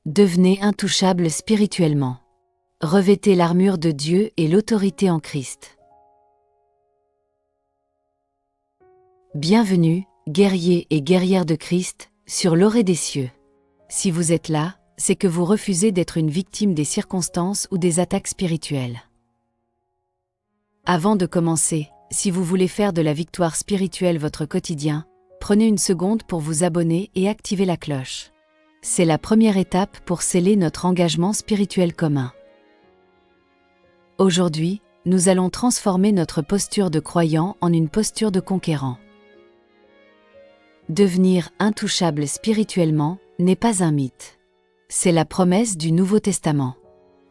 Devenez intouchables spirituellement. Revêtez l'armure de Dieu et l'autorité en Christ. Bienvenue, guerriers et guerrières de Christ, sur l'orée des cieux. Si vous êtes là, c'est que vous refusez d'être une victime des circonstances ou des attaques spirituelles. Avant de commencer, si vous voulez faire de la victoire spirituelle votre quotidien, prenez une seconde pour vous abonner et activer la cloche. C'est la première étape pour sceller notre engagement spirituel commun. Aujourd'hui, nous allons transformer notre posture de croyant en une posture de conquérant. Devenir intouchable spirituellement n'est pas un mythe. C'est la promesse du Nouveau Testament.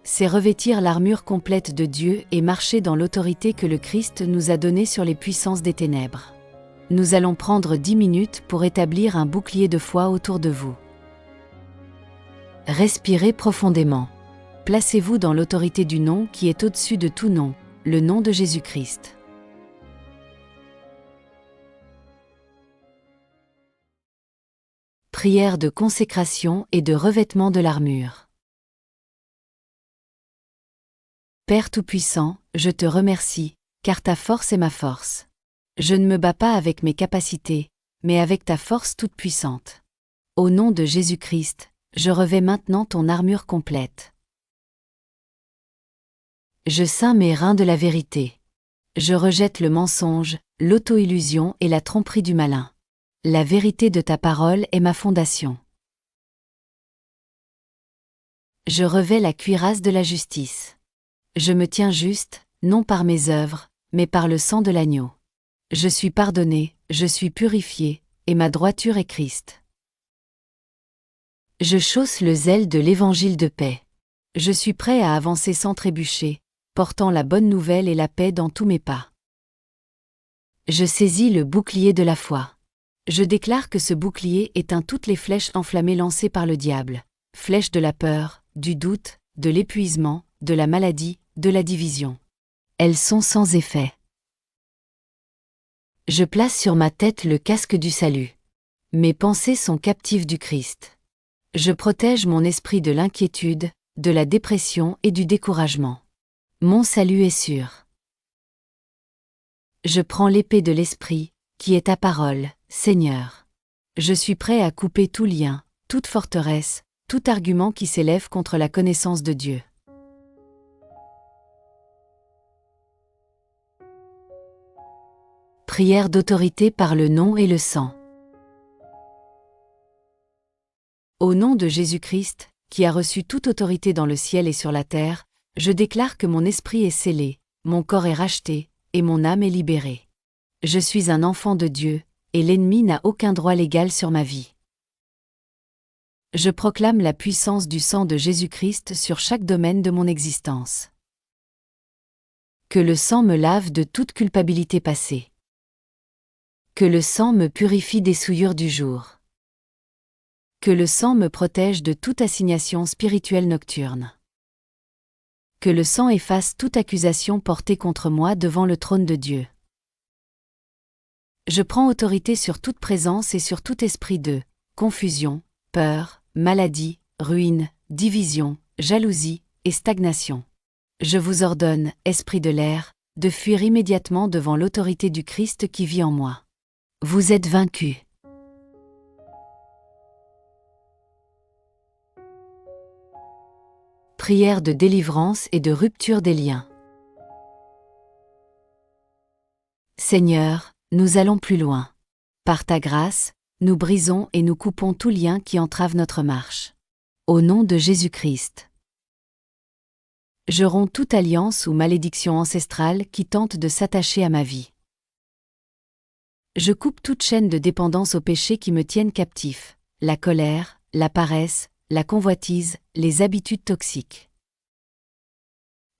C'est revêtir l'armure complète de Dieu et marcher dans l'autorité que le Christ nous a donnée sur les puissances des ténèbres. Nous allons prendre 10 minutes pour établir un bouclier de foi autour de vous. Respirez profondément. Placez-vous dans l'autorité du nom qui est au-dessus de tout nom, le nom de Jésus-Christ. Prière de consécration et de revêtement de l'armure. Père Tout-Puissant, je te remercie, car ta force est ma force. Je ne me bats pas avec mes capacités, mais avec ta force toute puissante. Au nom de Jésus-Christ, je revêts maintenant ton armure complète. Je ceins mes reins de la vérité. Je rejette le mensonge, l'auto-illusion et la tromperie du malin. La vérité de ta parole est ma fondation. Je revêts la cuirasse de la justice. Je me tiens juste, non par mes œuvres, mais par le sang de l'agneau. Je suis pardonné, je suis purifié, et ma droiture est Christ. Je chausse le zèle de l'évangile de paix. Je suis prêt à avancer sans trébucher, portant la bonne nouvelle et la paix dans tous mes pas. Je saisis le bouclier de la foi. Je déclare que ce bouclier éteint toutes les flèches enflammées lancées par le diable, flèches de la peur, du doute, de l'épuisement, de la maladie, de la division. Elles sont sans effet. Je place sur ma tête le casque du salut. Mes pensées sont captives du Christ. Je protège mon esprit de l'inquiétude, de la dépression et du découragement. Mon salut est sûr. Je prends l'épée de l'Esprit, qui est ta parole, Seigneur. Je suis prêt à couper tout lien, toute forteresse, tout argument qui s'élève contre la connaissance de Dieu. Prière d'autorité par le nom et le sang. Au nom de Jésus-Christ, qui a reçu toute autorité dans le ciel et sur la terre, je déclare que mon esprit est scellé, mon corps est racheté, et mon âme est libérée. Je suis un enfant de Dieu, et l'ennemi n'a aucun droit légal sur ma vie. Je proclame la puissance du sang de Jésus-Christ sur chaque domaine de mon existence. Que le sang me lave de toute culpabilité passée. Que le sang me purifie des souillures du jour. Que le sang me protège de toute assignation spirituelle nocturne. Que le sang efface toute accusation portée contre moi devant le trône de Dieu. Je prends autorité sur toute présence et sur tout esprit de confusion, peur, maladie, ruine, division, jalousie et stagnation. Je vous ordonne, esprit de l'air, de fuir immédiatement devant l'autorité du Christ qui vit en moi. Vous êtes vaincus. Prière de délivrance et de rupture des liens. Seigneur, nous allons plus loin. Par ta grâce, nous brisons et nous coupons tout lien qui entrave notre marche. Au nom de Jésus-Christ. Je romps toute alliance ou malédiction ancestrale qui tente de s'attacher à ma vie. Je coupe toute chaîne de dépendance au péché qui me tiennent captif, la colère, la paresse, la convoitise, les habitudes toxiques.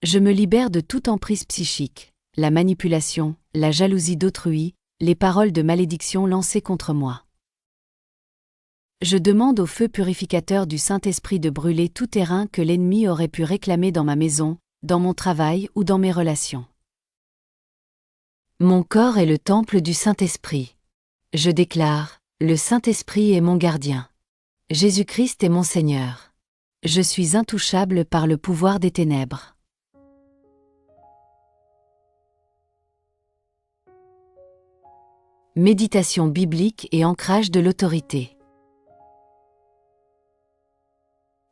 Je me libère de toute emprise psychique, la manipulation, la jalousie d'autrui, les paroles de malédiction lancées contre moi. Je demande au feu purificateur du Saint-Esprit de brûler tout terrain que l'ennemi aurait pu réclamer dans ma maison, dans mon travail ou dans mes relations. Mon corps est le temple du Saint-Esprit. Je déclare, le Saint-Esprit est mon gardien. Jésus-Christ est mon Seigneur. Je suis intouchable par le pouvoir des ténèbres. Méditation biblique et ancrage de l'autorité.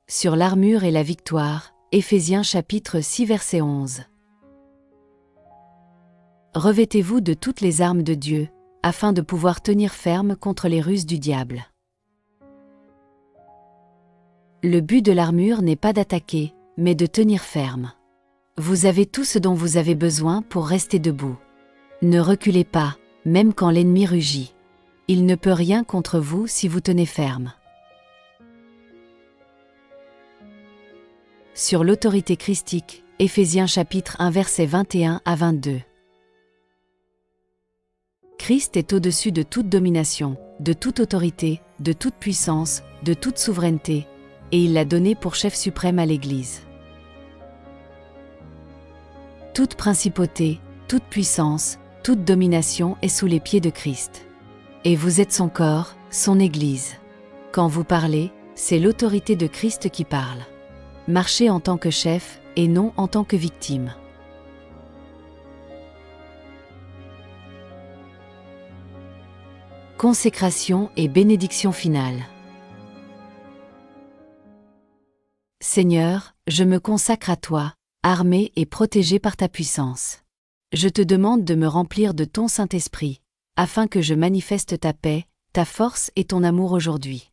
Sur l'armure et la victoire, Éphésiens chapitre 6 verset 11. Revêtez-vous de toutes les armes de Dieu, afin de pouvoir tenir ferme contre les ruses du diable. Le but de l'armure n'est pas d'attaquer, mais de tenir ferme. Vous avez tout ce dont vous avez besoin pour rester debout. Ne reculez pas, même quand l'ennemi rugit. Il ne peut rien contre vous si vous tenez ferme. Sur l'autorité christique, Éphésiens chapitre 1 versets 21 à 22. Christ est au-dessus de toute domination, de toute autorité, de toute puissance, de toute souveraineté, et il l'a donné pour chef suprême à l'Église. Toute principauté, toute puissance, toute domination est sous les pieds de Christ. Et vous êtes son corps, son Église. Quand vous parlez, c'est l'autorité de Christ qui parle. Marchez en tant que chef et non en tant que victime. Consécration et bénédiction finale. Seigneur, je me consacre à toi, armé et protégé par ta puissance. Je te demande de me remplir de ton Saint-Esprit, afin que je manifeste ta paix, ta force et ton amour aujourd'hui.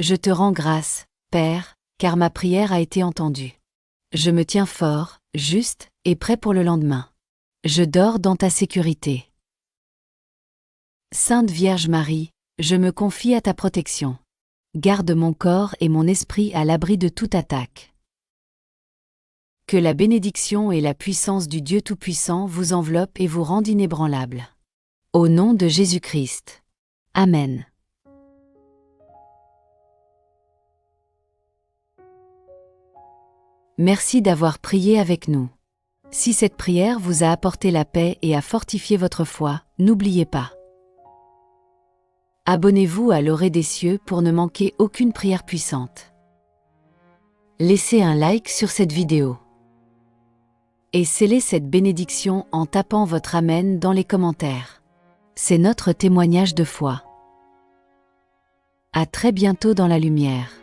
Je te rends grâce, Père, car ma prière a été entendue. Je me tiens fort, juste et prêt pour le lendemain. Je dors dans ta sécurité. Sainte Vierge Marie, je me confie à ta protection. Garde mon corps et mon esprit à l'abri de toute attaque. Que la bénédiction et la puissance du Dieu Tout-Puissant vous enveloppent et vous rendent inébranlables. Au nom de Jésus-Christ. Amen. Merci d'avoir prié avec nous. Si cette prière vous a apporté la paix et a fortifié votre foi, n'oubliez pas. Abonnez-vous à l'Orée des cieux pour ne manquer aucune prière puissante. Laissez un like sur cette vidéo. Et scellez cette bénédiction en tapant votre Amen dans les commentaires. C'est notre témoignage de foi. À très bientôt dans la lumière.